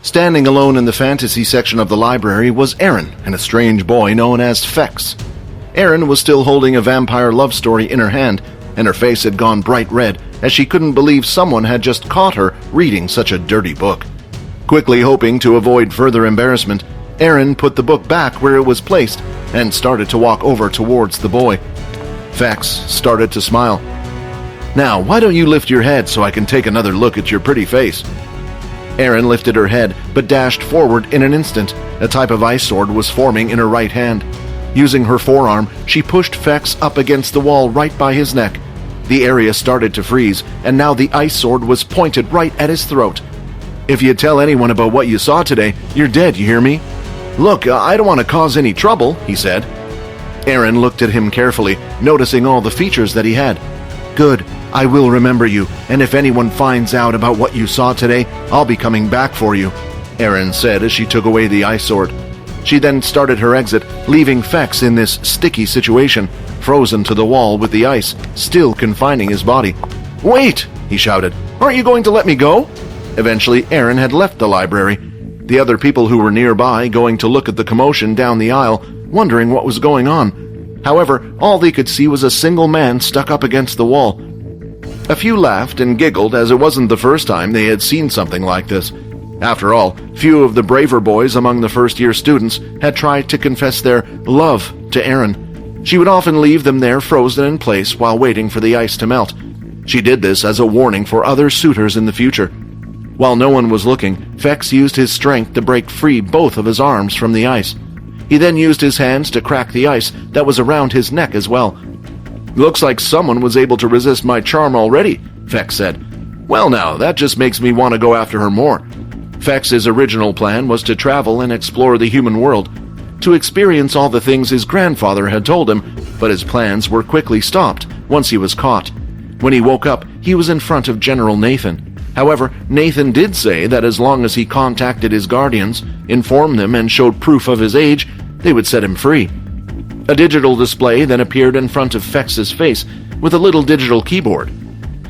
Standing alone in the fantasy section of the library was Erin and a strange boy known as Fex. Erin was still holding a vampire love story in her hand, and her face had gone bright red as she couldn't believe someone had just caught her reading such a dirty book. Quickly hoping to avoid further embarrassment, Erin put the book back where it was placed and started to walk over towards the boy. Fex started to smile. "Now, why don't you lift your head so I can take another look at your pretty face?" Erin lifted her head, but dashed forward in an instant. A type of ice sword was forming in her right hand. Using her forearm, she pushed Fex up against the wall right by his neck. The area started to freeze, and now the ice sword was pointed right at his throat. "If you tell anyone about what you saw today, you're dead, you hear me?" "Look, I don't want to cause any trouble," he said. Erin looked at him carefully, noticing all the features that he had. "Good. I will remember you, and if anyone finds out about what you saw today, I'll be coming back for you," Erin said as she took away the ice sword. She then started her exit, leaving Fex in this sticky situation, frozen to the wall with the ice still confining his body. "Wait!" he shouted. "Aren't you going to let me go?" Eventually, Erin had left the library. The other people who were nearby going to look at the commotion down the aisle, wondering what was going on. However, all they could see was a single man stuck up against the wall. A few laughed and giggled, as it wasn't the first time they had seen something like this. After all, few of the braver boys among the first-year students had tried to confess their love to Erin. She would often leave them there frozen in place while waiting for the ice to melt. She did this as a warning for other suitors in the future. While no one was looking, Fex used his strength to break free both of his arms from the ice. He then used his hands to crack the ice that was around his neck as well. "Looks like someone was able to resist my charm already," Fex said. "Well now, that just makes me want to go after her more." Fex's original plan was to travel and explore the human world, to experience all the things his grandfather had told him, but his plans were quickly stopped once he was caught. When he woke up, he was in front of General Nathan. However, Nathan did say that as long as he contacted his guardians, informed them, and showed proof of his age, they would set him free. A digital display then appeared in front of Fex's face with a little digital keyboard.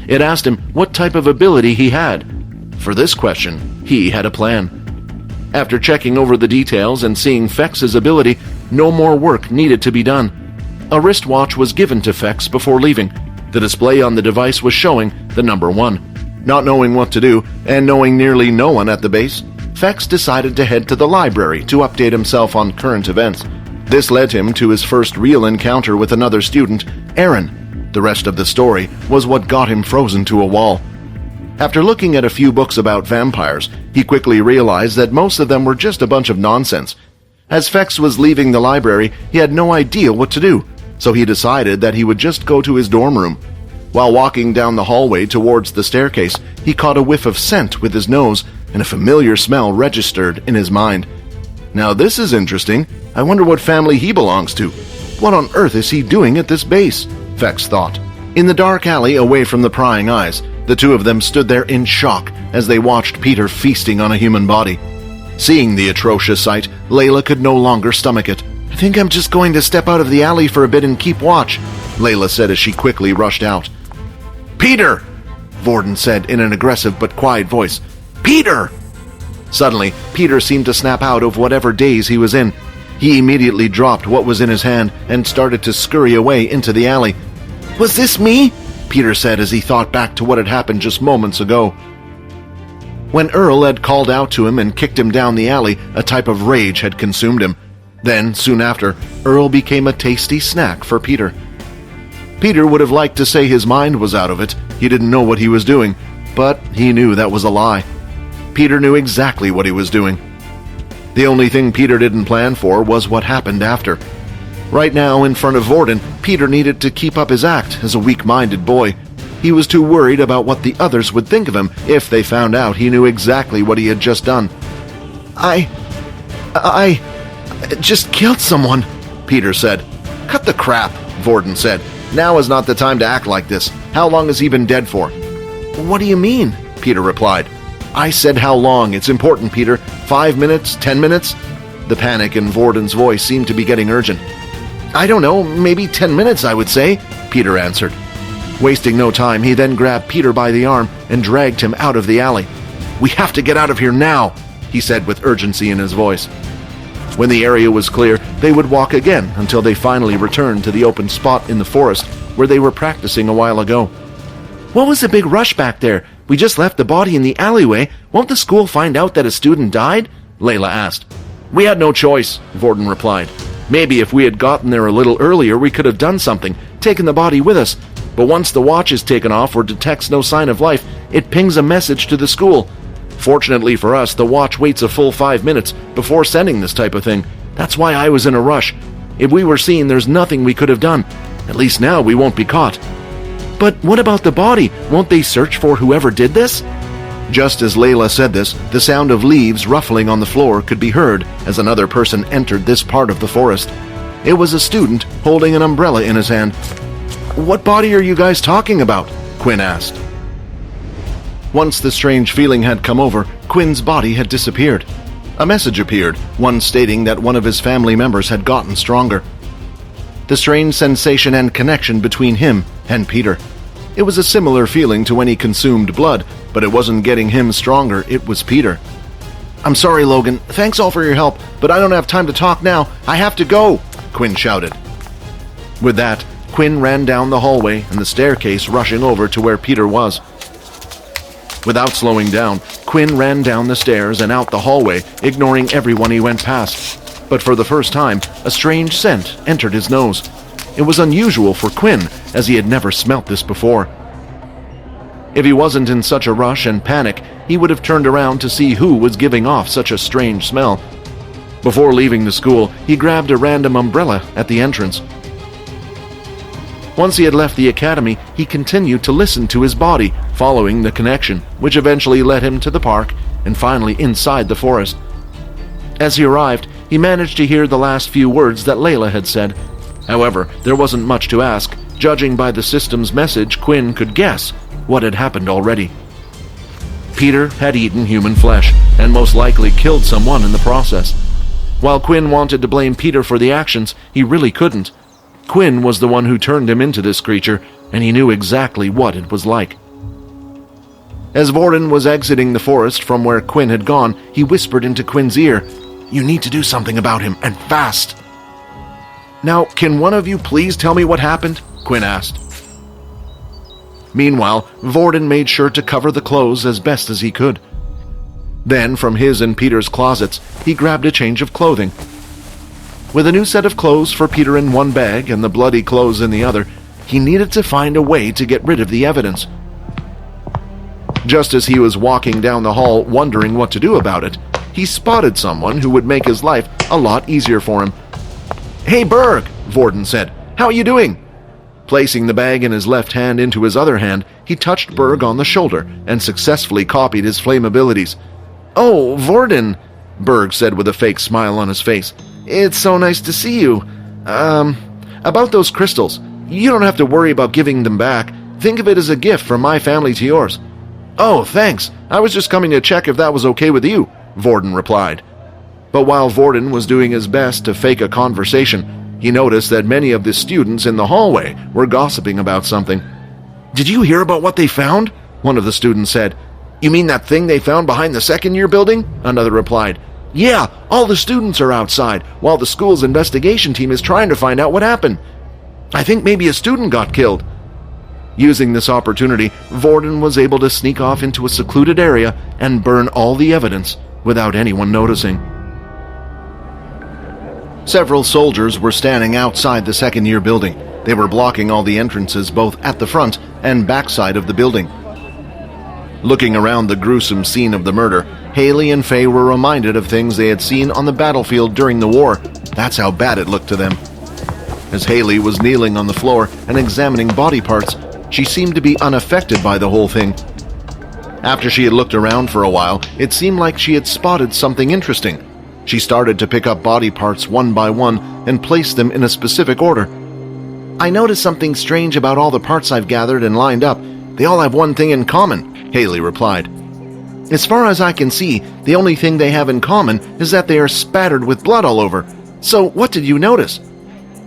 It asked him what type of ability he had. For this question, he had a plan. After checking over the details and seeing Fex's ability, no more work needed to be done. A wristwatch was given to Fex before leaving. The display on the device was showing the number 1. Not knowing what to do, and knowing nearly no one at the base, Fex decided to head to the library to update himself on current events. This led him to his first real encounter with another student, Erin. The rest of the story was what got him frozen to a wall. After looking at a few books about vampires, he quickly realized that most of them were just a bunch of nonsense. As Fex was leaving the library, he had no idea what to do, so he decided that he would just go to his dorm room. While walking down the hallway towards the staircase, he caught a whiff of scent with his nose, and a familiar smell registered in his mind. "Now this is interesting. I wonder what family he belongs to. What on earth is he doing at this base?" Fex thought. In the dark alley away from the prying eyes, the two of them stood there in shock as they watched Peter feasting on a human body. Seeing the atrocious sight, Layla could no longer stomach it. "I think I'm just going to step out of the alley for a bit and keep watch," Layla said as she quickly rushed out. "Peter!" Vorden said in an aggressive but quiet voice. "Peter!" Suddenly, Peter seemed to snap out of whatever daze he was in. He immediately dropped what was in his hand and started to scurry away into the alley. "Was this me?" Peter said as he thought back to what had happened just moments ago. When Earl had called out to him and kicked him down the alley, a type of rage had consumed him. Then, soon after, Earl became a tasty snack for Peter. Peter would have liked to say his mind was out of it. He didn't know what he was doing, but he knew that was a lie. Peter knew exactly what he was doing. The only thing Peter didn't plan for was what happened after. Right now, in front of Vorden, Peter needed to keep up his act as a weak-minded boy. He was too worried about what the others would think of him if they found out he knew exactly what he had just done. I just killed someone," Peter said. "Cut the crap," Vorden said. "Now is not the time to act like this. How long has he been dead for?" "What do you mean?" Peter replied. "I said how long. It's important, Peter. 5 minutes? 10 minutes? The panic in Vorden's voice seemed to be getting urgent. "I don't know, maybe 10 minutes, I would say," Peter answered. Wasting no time, he then grabbed Peter by the arm and dragged him out of the alley. "We have to get out of here now," he said with urgency in his voice. When the area was clear, they would walk again until they finally returned to the open spot in the forest where they were practicing a while ago. "What was the big rush back there? We just left the body in the alleyway. Won't the school find out that a student died?" Layla asked. "We had no choice," Vorden replied. "Maybe if we had gotten there a little earlier, we could have done something, taken the body with us. But once the watch is taken off or detects no sign of life, it pings a message to the school. Fortunately for us, the watch waits a full 5 minutes before sending this type of thing. That's why I was in a rush. If we were seen, there's nothing we could have done. At least now we won't be caught." "But what about the body? Won't they search for whoever did this?" Just as Layla said this, the sound of leaves ruffling on the floor could be heard as another person entered this part of the forest. It was a student holding an umbrella in his hand. "What body are you guys talking about?" Quinn asked. Once the strange feeling had come over, Quinn's body had disappeared. A message appeared, one stating that one of his family members had gotten stronger. The strange sensation and connection between him and Peter. It was a similar feeling to when he consumed blood, but it wasn't getting him stronger, it was Peter. "I'm sorry, Logan. Thanks all for your help, but I don't have time to talk now. I have to go," Quinn shouted. With that, Quinn ran down the hallway and the staircase, rushing over to where Peter was. Without slowing down, Quinn ran down the stairs and out the hallway, ignoring everyone he went past. But for the first time, a strange scent entered his nose. It was unusual for Quinn, as he had never smelt this before. If he wasn't in such a rush and panic, he would have turned around to see who was giving off such a strange smell. Before leaving the school, he grabbed a random umbrella at the entrance. Once he had left the academy, he continued to listen to his body, following the connection, which eventually led him to the park and finally inside the forest. As he arrived, he managed to hear the last few words that Layla had said. However, there wasn't much to ask. Judging by the system's message, Quinn could guess what had happened already. Peter had eaten human flesh, and most likely killed someone in the process. While Quinn wanted to blame Peter for the actions, he really couldn't. Quinn was the one who turned him into this creature, and he knew exactly what it was like. As Vorden was exiting the forest from where Quinn had gone, he whispered into Quinn's ear, "You need to do something about him, and fast." "Now, can one of you please tell me what happened?" Quinn asked. Meanwhile, Vorden made sure to cover the clothes as best as he could. Then, from his and Peter's closets, he grabbed a change of clothing. With a new set of clothes for Peter in one bag and the bloody clothes in the other, he needed to find a way to get rid of the evidence. Just as he was walking down the hall wondering what to do about it, he spotted someone who would make his life a lot easier for him. "Hey, Berg," Vorden said. "How are you doing?" Placing the bag in his left hand into his other hand, he touched Berg on the shoulder and successfully copied his flame abilities. "Oh, Vorden," Berg said with a fake smile on his face. "It's so nice to see you. About those crystals, you don't have to worry about giving them back. Think of it as a gift from my family to yours." "Oh, thanks. I was just coming to check if that was okay with you," Vorden replied. But while Vorden was doing his best to fake a conversation, he noticed that many of the students in the hallway were gossiping about something. "Did you hear about what they found?" one of the students said. "You mean that thing they found behind the second-year building?" another replied. "Yeah, all the students are outside, while the school's investigation team is trying to find out what happened. I think maybe a student got killed." Using this opportunity, Vorden was able to sneak off into a secluded area and burn all the evidence without anyone noticing. Several soldiers were standing outside the second-year building. They were blocking all the entrances both at the front and backside of the building. Looking around the gruesome scene of the murder, Haley and Faye were reminded of things they had seen on the battlefield during the war. That's how bad it looked to them. As Haley was kneeling on the floor and examining body parts, she seemed to be unaffected by the whole thing. After she had looked around for a while, it seemed like she had spotted something interesting. She started to pick up body parts one by one and place them in a specific order. "I noticed something strange about all the parts I've gathered and lined up. They all have one thing in common," Haley replied. "As far as I can see, the only thing they have in common is that they are spattered with blood all over. So what did you notice?"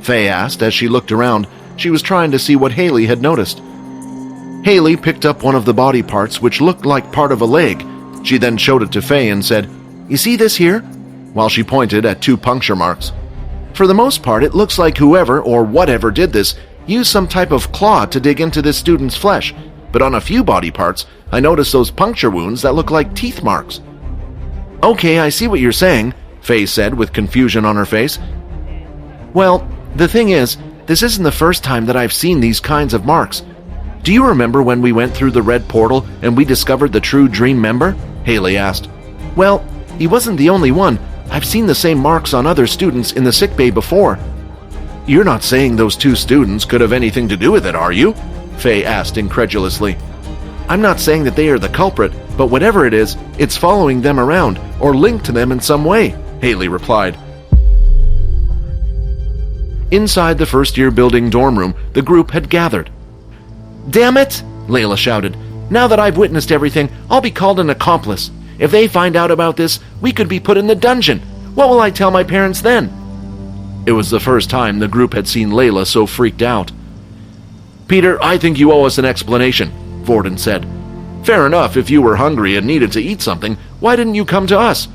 Faye asked as she looked around. She was trying to see what Haley had noticed. Haley picked up one of the body parts which looked like part of a leg. She then showed it to Faye and said, You see this here?" While she pointed at 2 puncture marks. "For the most part, it looks like whoever or whatever did this used some type of claw to dig into this student's flesh, but on a few body parts, I noticed those puncture wounds that look like teeth marks." "Okay, I see what you're saying," Faye said with confusion on her face. "Well, the thing is, this isn't the first time that I've seen these kinds of marks. Do you remember when we went through the red portal and we discovered the true dream member?" Haley asked. "Well, he wasn't the only one. I've seen the same marks on other students in the sickbay before." "You're not saying those 2 students could have anything to do with it, are you?" Faye asked incredulously. "I'm not saying that they are the culprit, but whatever it is, it's following them around or linked to them in some way," Haley replied. Inside the first-year building dorm room, the group had gathered. "Damn it!" Layla shouted. "Now that I've witnessed everything, I'll be called an accomplice. If they find out about this, we could be put in the dungeon. What will I tell my parents then?" It was the first time the group had seen Layla so freaked out. "Peter, I think you owe us an explanation," Vorden said. "Fair enough, if you were hungry and needed to eat something, why didn't you come to us?"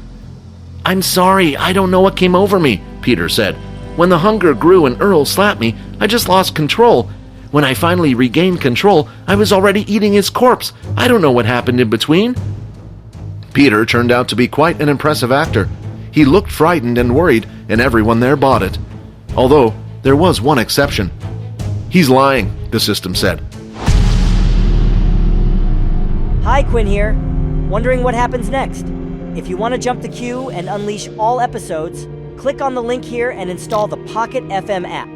"I'm sorry, I don't know what came over me," Peter said. "When the hunger grew and Earl slapped me, I just lost control. When I finally regained control, I was already eating his corpse. I don't know what happened in between." Peter turned out to be quite an impressive actor. He looked frightened and worried, and everyone there bought it. Although, there was one exception. "He's lying," the system said. Hi, Quinn here. Wondering what happens next? If you want to jump the queue and unleash all episodes, click on the link here and install the Pocket FM app.